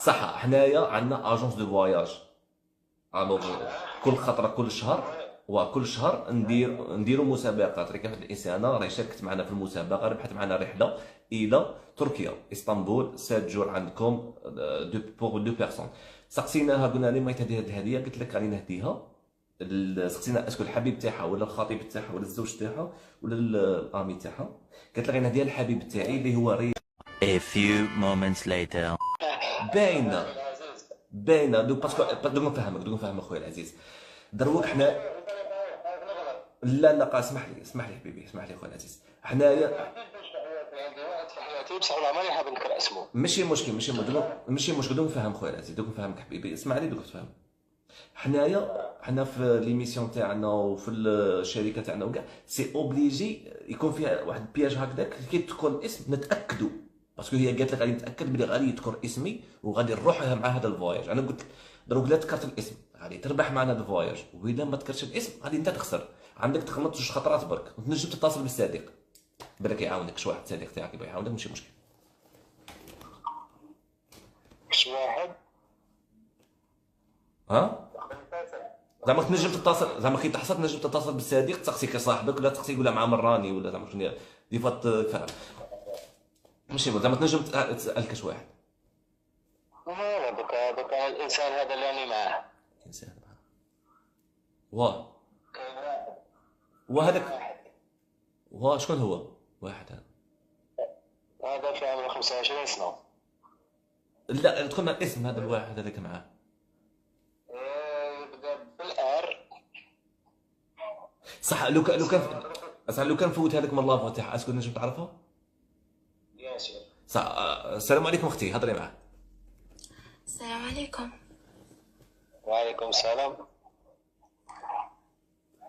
صح. حنايا عندنا اجونس دو فواياج. الوغ كل خطره كل شهر، وكل شهر نديروا مسابقات. راه كاين واحد الانسانه راه شاركت معنا في المسابقه، ربحت معنا رحله الى تركيا اسطنبول 7 جور عندكم، بوغ دو بيرسون. سقسيناها قلنا لها ميت هذه الهديه، قلت لك غادي نهديها. سقسينا اسكو الحبيب تاعها ولا الخطيب تاعها ولا الزوج تاعها ولا الامي تاعها. قالت لي غادي نهديها الحبيب تاعي اللي هو A few moments later. باينه. باينه دوك باسكو دوك نفهمك خويا العزيز. دروك حنا. لا لا اسمح لي، اسمح لي حبيبي، اسمح لي خويا العزيز. حنايا حياتي بصح والله ماني حاب نذكر اسمه. ماشي مشكل، ماشي مشكل دوك نفهم خويا العزيز، دوك نفهمك حبيبي، اسمع لي دوك تفهم. حنا في ليميسيون تاعنا وفي الشركه تاعنا وكاع سي اوبليجي يكون فيها واحد البياج هكذاك كي تكون الاسم نتاكدوا. باسكو هي قالت لك غادي نتاكد بلي غادي يذكر اسمي وغادي نروح مع هذا الفواياج. انا قلت لك دروك لا ذكرت الاسم غادي تربح معنا هذا الفواياج، واذا ما ذكرتش الاسم غادي انت تخسر. عندك تغلط جوج خطرات برك، وتنجم تتصل بالصديق بالك يعاونك. شي واحد صديق تاعك يبغي يعاونك ماشي مشكل. شي واحد ها زعما تنجم تتصل، زعما كي تحصل تنجم تتصل بالصديق تسقسي كصاحبك، ولا تسقسي يقول له مع مراني ولا زعما شنو دي فات فاهم. ماشي زعما تنجم تسال كاش واحد. لا دوكا الانسان هذا اللي راني معاه. انسان واه وهذاك واه شكون هو واحد هذا؟ هذا في عمره 25 سنه. لا تكون مع الاسم هذا الواحد هذاك معاه. يبدا بالار. صح. لو كان فوت هذاك من الله تاعها اسكو نجم تعرفها. ياسر. صح. السلام عليكم اختي، هضري معاه. السلام عليكم. وعليكم السلام.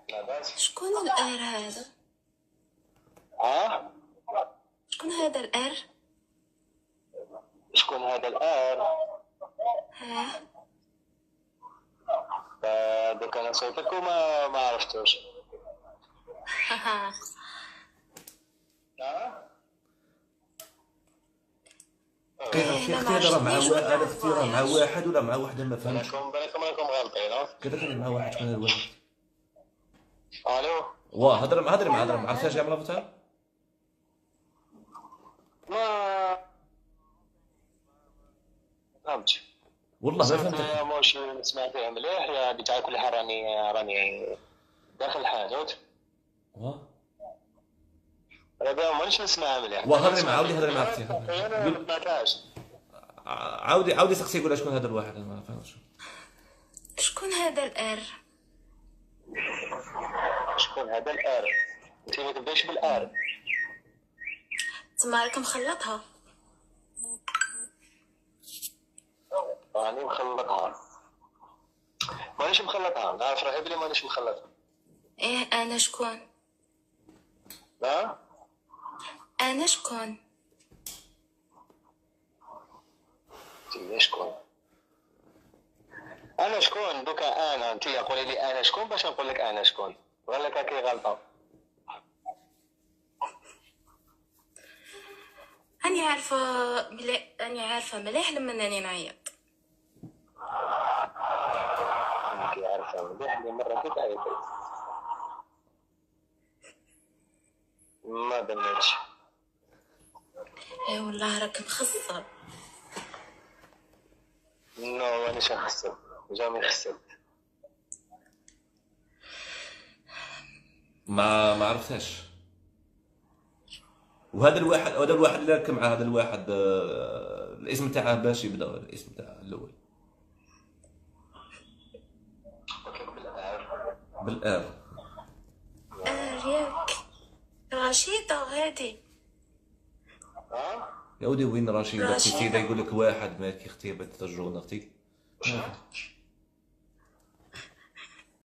لاباس. شكون الآر هذا؟ ها شكون هذا الآر؟ شكون هذا الار؟ ها؟ دوك انا صوتك وما ما عرفتوش. ها. اختي راه مع واحد، اختي راه مع واحد ولا مع وحده ما فهمتش. بالكم راكم غالطين. كذا كان مع واحد. شكون هذا الواحد؟ الو. واه هضر معاه، ما عرفتهاش كاع مرافقتها. ما فهمتش. والله ما فهمت. يا موش سمعتها مليح. يا ديك على كل حال راني داخل الحانوت. واه راه مانيش نسمعها مليح. هضري مع عاودي هضري مع اختي. انا ما سمعتهاش. عاودي سقسي قول شكون هذا الواحد، انا ما فهمتش. شكون هذا الآر؟ شكون هذا الار؟ انت ما تبداش بالار. تما راك مخلطها. راني مخلطها. مانيش مخلطها، نعرف روحي بلي مانيش مخلطها. ايه انا شكون؟ ها انا شكون؟ انت شكون؟ انا شكون؟ دوكا انا انت قولي لي انا شكون باش نقول لك انا شكون، ولا كاكي غلطه. اني عارفه مليح لما راني نعيط. انت عارفه مليح اللي مره كنت عيطت. ما بنيتش. ايه والله راك مخصب. نو مانيش نخسر، جامي خسرت. ما عرفتهاش. وهذا الواحد اللي راك معاه، هذا الواحد الاسم تاعه باش يبدا الاسم تاعه الاول بالآر. ياك رشيدة هادي. ها يا ودي وين رشيد اختي؟ رشيدة. سيدة يقول لك واحد ما كي اختي بغيت ترجعون اختي.